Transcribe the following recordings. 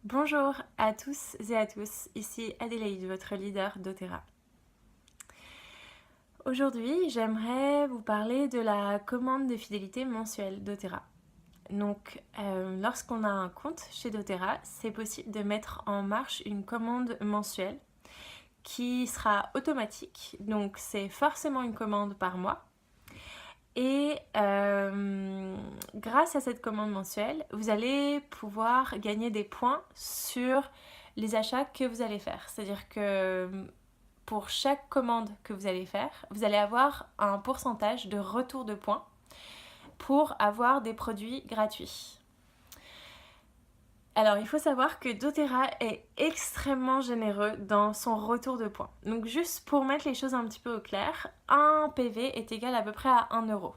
Bonjour à tous et à tous, ici Adélaïde, votre leader doTERRA. Aujourd'hui, j'aimerais vous parler de la commande de fidélité mensuelle doTERRA. Donc, lorsqu'on a un compte chez doTERRA, c'est possible de mettre en marche une commande mensuelle qui sera automatique. Donc, c'est forcément une commande par mois. Et grâce à cette commande mensuelle, vous allez pouvoir gagner des points sur les achats que vous allez faire. C'est-à-dire que pour chaque commande que vous allez faire, vous allez avoir un pourcentage de retour de points pour avoir des produits gratuits. Alors, il faut savoir que doTERRA est extrêmement généreux dans son retour de points. Donc, juste pour mettre les choses un petit peu au clair, un PV est égal à peu près à 1 euro.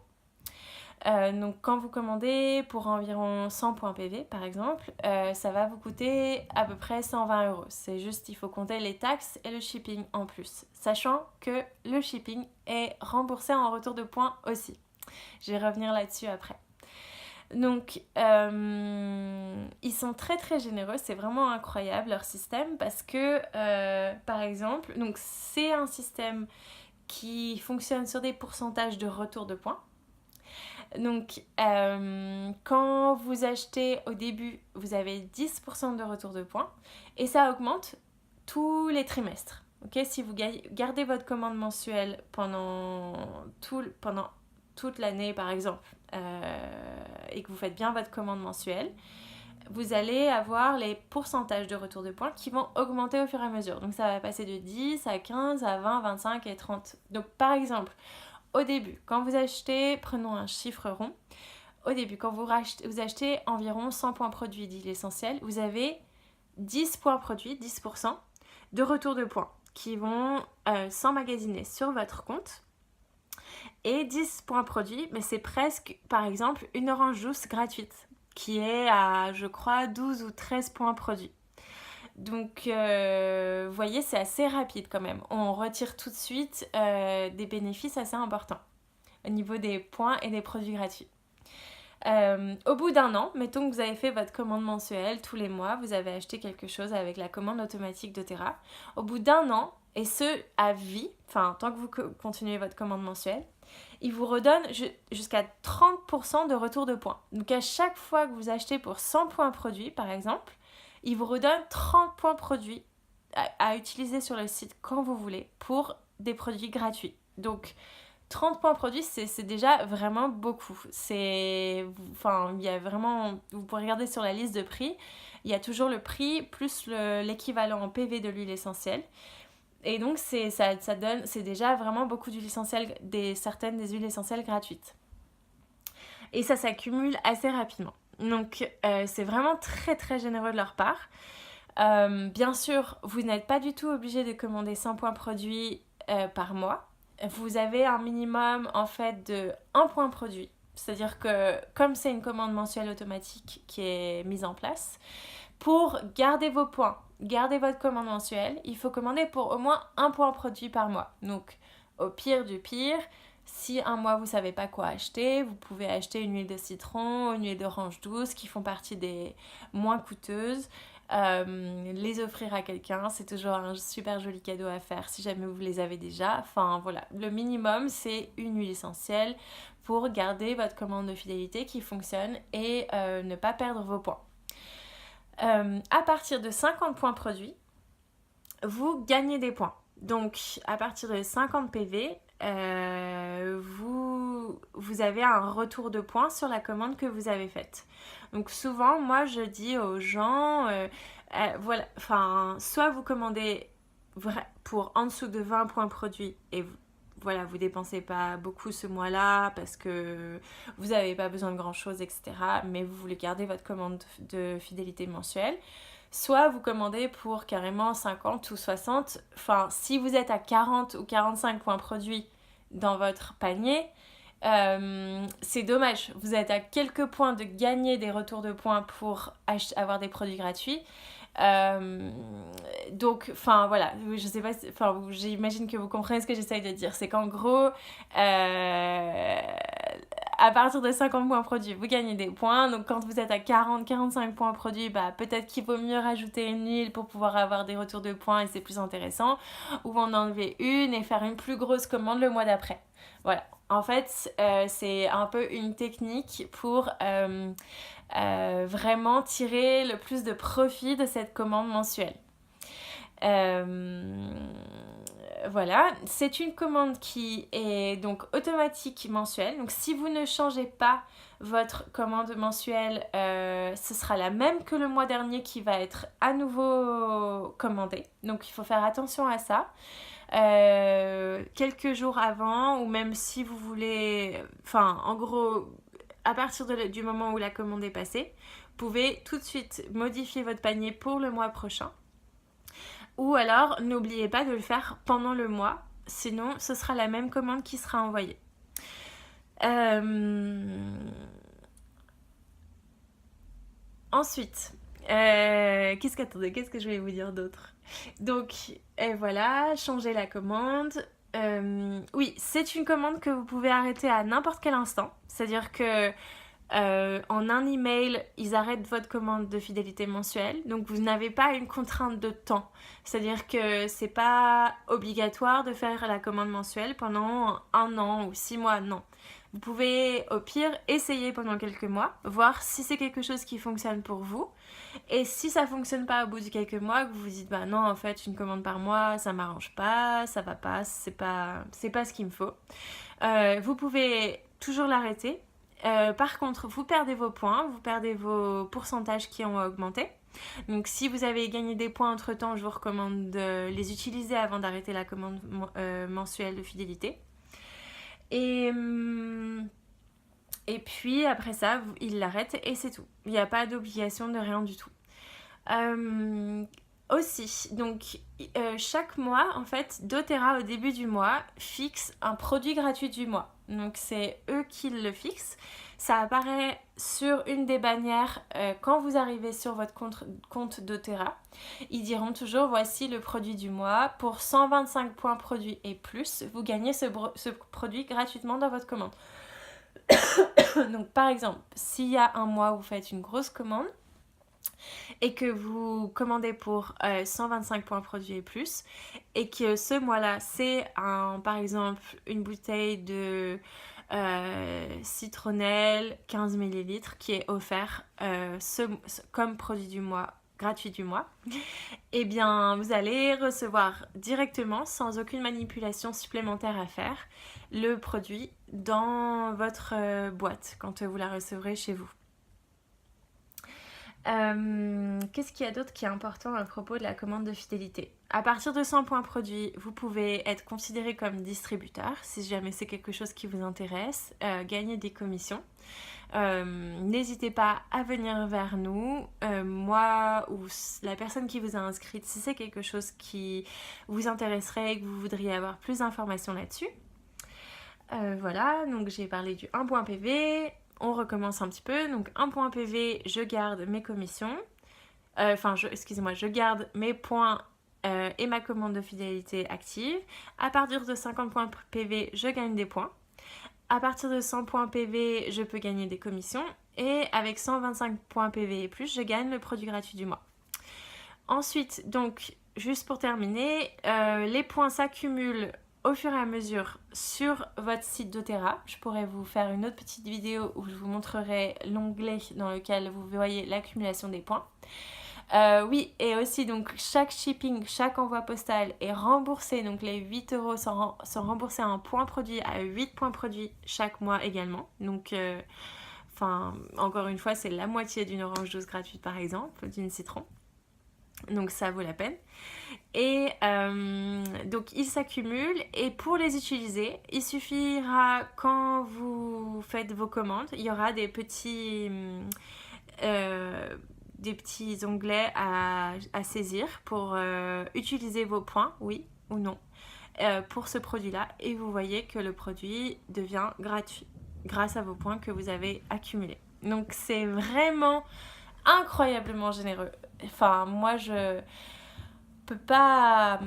Donc quand vous commandez pour environ 100 points PV par exemple, ça va vous coûter à peu près 120 euros. C'est juste, il faut compter les taxes et le shipping en plus, sachant que le shipping est remboursé en retour de points aussi. Je vais revenir là-dessus après. Donc ils sont très très généreux, c'est vraiment incroyable leur système parce que par exemple, donc c'est un système qui fonctionne sur des pourcentages de retour de points. Donc, quand vous achetez au début, vous avez 10% de retour de points et ça augmente tous les trimestres. Okay, si vous gardez votre commande mensuelle pendant toute l'année, par exemple, et que vous faites bien votre commande mensuelle, vous allez avoir les pourcentages de retour de points qui vont augmenter au fur et à mesure. Donc, ça va passer de 10 à 15 à 20, 25 et 30. Donc, par exemple, au début, quand vous achetez, prenons un chiffre rond, au début, quand vous achetez environ 100 points produits d'huile essentielle, vous avez 10 points produits, 10% de retour de points qui vont s'emmagasiner sur votre compte. Et 10 points produits, mais c'est presque, par exemple, une orange douce gratuite qui est à, je crois, 12 ou 13 points produits. Donc, vous voyez, c'est assez rapide quand même. On retire tout de suite des bénéfices assez importants au niveau des points et des produits gratuits. Au bout d'un an, mettons que vous avez fait votre commande mensuelle tous les mois, vous avez acheté quelque chose avec la commande automatique doTERRA. Au bout d'un an, et ce à vie, enfin tant que vous continuez votre commande mensuelle, il vous redonne jusqu'à 30% de retour de points. Donc à chaque fois que vous achetez pour 100 points produits par exemple, il vous redonne 30 points produits à utiliser sur le site quand vous voulez pour des produits gratuits. Donc 30 points produits, c'est déjà vraiment beaucoup. Enfin, il y a vraiment, vous pouvez regarder sur la liste de prix, il y a toujours le prix plus l'équivalent en PV de l'huile essentielle. Et donc, c'est déjà vraiment beaucoup d'huile essentielle, certaines des huiles essentielles gratuites. Et ça s'accumule assez rapidement. Donc, c'est vraiment très très généreux de leur part. Bien sûr, vous n'êtes pas du tout obligé de commander 100 points produits par mois. Vous avez un minimum en fait de 1 point produit. C'est-à-dire que comme c'est une commande mensuelle automatique qui est mise en place, pour garder vos points, garder votre commande mensuelle, il faut commander pour au moins 1 point produit par mois. Donc au pire du pire, si un mois vous ne savez pas quoi acheter, vous pouvez acheter une huile de citron, une huile d'orange douce qui font partie des moins coûteuses. Les offrir à quelqu'un, c'est toujours un super joli cadeau à faire si jamais vous les avez déjà. Enfin voilà, le minimum c'est une huile essentielle pour garder votre commande de fidélité qui fonctionne et ne pas perdre vos points. À partir de 50 points produits, vous gagnez des points. Donc à partir de 50 PV, vous avez un retour de points sur la commande que vous avez faite. Donc souvent, moi je dis aux gens, voilà, enfin, soit vous commandez pour en dessous de 20 points produits et voilà, vous dépensez pas beaucoup ce mois-là parce que vous n'avez pas besoin de grand-chose, etc. Mais vous voulez garder votre commande de fidélité mensuelle. Soit vous commandez pour carrément 50 ou 60. Enfin, si vous êtes à 40 ou 45 points produits dans votre panier, c'est dommage. Vous êtes à quelques points de gagner des retours de points pour avoir des produits gratuits. Donc, enfin voilà, je sais pas, enfin j'imagine que vous comprenez ce que j'essaye de dire. C'est qu'en gros, à partir de 50 points produits, vous gagnez des points. Donc quand vous êtes à 40-45 points produits, peut-être qu'il vaut mieux rajouter une huile pour pouvoir avoir des retours de points et c'est plus intéressant. Ou en enlever une et faire une plus grosse commande le mois d'après. Voilà. En fait, c'est un peu une technique pour vraiment tirer le plus de profit de cette commande mensuelle. Voilà, c'est une commande qui est donc automatique mensuelle. Donc si vous ne changez pas votre commande mensuelle, ce sera la même que le mois dernier qui va être à nouveau commandée. Donc il faut faire attention à ça. Quelques jours avant, ou même si vous voulez, enfin en gros, à partir du moment où la commande est passée, vous pouvez tout de suite modifier votre panier pour le mois prochain. Ou alors, n'oubliez pas de le faire pendant le mois, sinon ce sera la même commande qui sera envoyée. Ensuite, qu'est-ce que je vais vous dire d'autre? Donc, voilà, changer la commande. Oui, c'est une commande que vous pouvez arrêter à n'importe quel instant. C'est-à-dire que en un email, ils arrêtent votre commande de fidélité mensuelle. Donc vous n'avez pas une contrainte de temps. C'est-à-dire que c'est pas obligatoire de faire la commande mensuelle pendant 1 an ou 6 mois, non. Vous pouvez au pire essayer pendant quelques mois, voir si c'est quelque chose qui fonctionne pour vous. Et si ça fonctionne pas au bout de quelques mois, que vous vous dites non, en fait une commande par mois, ça m'arrange pas, ça va pas, c'est pas ce qu'il me faut. Vous pouvez toujours l'arrêter. Par contre, vous perdez vos points, vous perdez vos pourcentages qui ont augmenté. Donc si vous avez gagné des points entre temps, je vous recommande de les utiliser avant d'arrêter la commande mensuelle de fidélité. Et puis après ça, il l'arrête et c'est tout. Il n'y a pas d'obligation de rien du tout. Aussi, donc chaque mois, en fait, doTERRA au début du mois fixe un produit gratuit du mois. Donc c'est eux qui le fixent. Ça apparaît sur une des bannières quand vous arrivez sur votre compte doTERRA. Ils diront toujours voici le produit du mois. Pour 125 points produits et plus, vous gagnez ce produit gratuitement dans votre commande. Donc par exemple, s'il y a un mois où vous faites une grosse commande, et que vous commandez pour 125 points produits et plus, et que ce mois-là, c'est par exemple une bouteille de citronnelle 15 ml qui est offert comme produit du mois, gratuit du mois, et bien vous allez recevoir directement, sans aucune manipulation supplémentaire à faire, le produit dans votre boîte quand vous la recevrez chez vous. Qu'est-ce qu'il y a d'autre qui est important à propos de la commande de fidélité? À partir de 100 points produits, vous pouvez être considéré comme distributeur si jamais c'est quelque chose qui vous intéresse, gagner des commissions. N'hésitez pas à venir vers nous, moi ou la personne qui vous a inscrite, si c'est quelque chose qui vous intéresserait et que vous voudriez avoir plus d'informations là-dessus. Voilà, donc j'ai parlé du 1 point PV. On recommence un petit peu. Donc 1 point PV, je garde mes commissions. Je garde mes points et ma commande de fidélité active. À partir de 50 points PV, je gagne des points. À partir de 100 points PV, je peux gagner des commissions. Et avec 125 points PV et plus, je gagne le produit gratuit du mois. Ensuite, donc, juste pour terminer, les points s'accumulent au fur et à mesure sur votre site doTERRA. Je pourrais vous faire une autre petite vidéo où je vous montrerai l'onglet dans lequel vous voyez l'accumulation des points. Oui, et aussi donc chaque shipping, chaque envoi postal est remboursé, donc les 8 € sont remboursés en points produits à 8 points produits chaque mois également. Donc encore une fois, c'est la moitié d'une orange douce gratuite par exemple, d'une citron. Donc ça vaut la peine. Et donc ils s'accumulent et pour les utiliser, il suffira quand vous faites vos commandes, il y aura des petits onglets à saisir pour utiliser vos points, oui ou non, pour ce produit-là. Et vous voyez que le produit devient gratuit grâce à vos points que vous avez accumulés. Donc c'est vraiment incroyablement généreux. Enfin, moi, peux pas...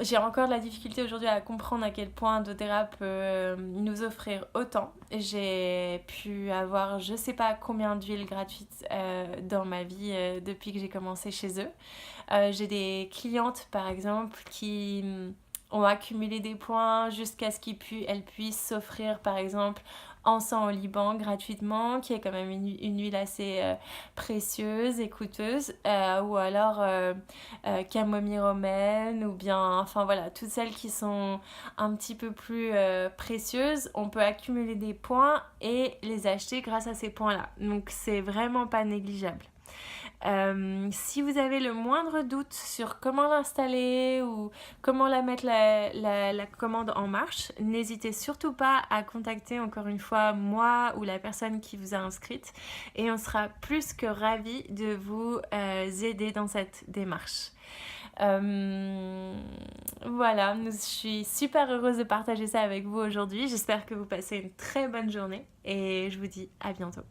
J'ai encore de la difficulté aujourd'hui à comprendre à quel point doTERRA peut nous offrir autant. J'ai pu avoir je sais pas combien d'huiles gratuites dans ma vie depuis que j'ai commencé chez eux. J'ai des clientes par exemple qui ont accumulé des points jusqu'à ce qu'elles puissent s'offrir par exemple encens au Liban gratuitement, qui est quand même une huile assez précieuse et coûteuse, ou alors camomille romaine, ou bien, enfin voilà, toutes celles qui sont un petit peu plus précieuses, on peut accumuler des points et les acheter grâce à ces points-là. Donc c'est vraiment pas négligeable. Si vous avez le moindre doute sur comment l'installer ou comment la mettre la commande en marche, n'hésitez surtout pas à contacter encore une fois moi ou la personne qui vous a inscrite et on sera plus que ravis de vous aider dans cette démarche. Voilà, je suis super heureuse de partager ça avec vous aujourd'hui. J'espère que vous passez une très bonne journée et je vous dis à bientôt.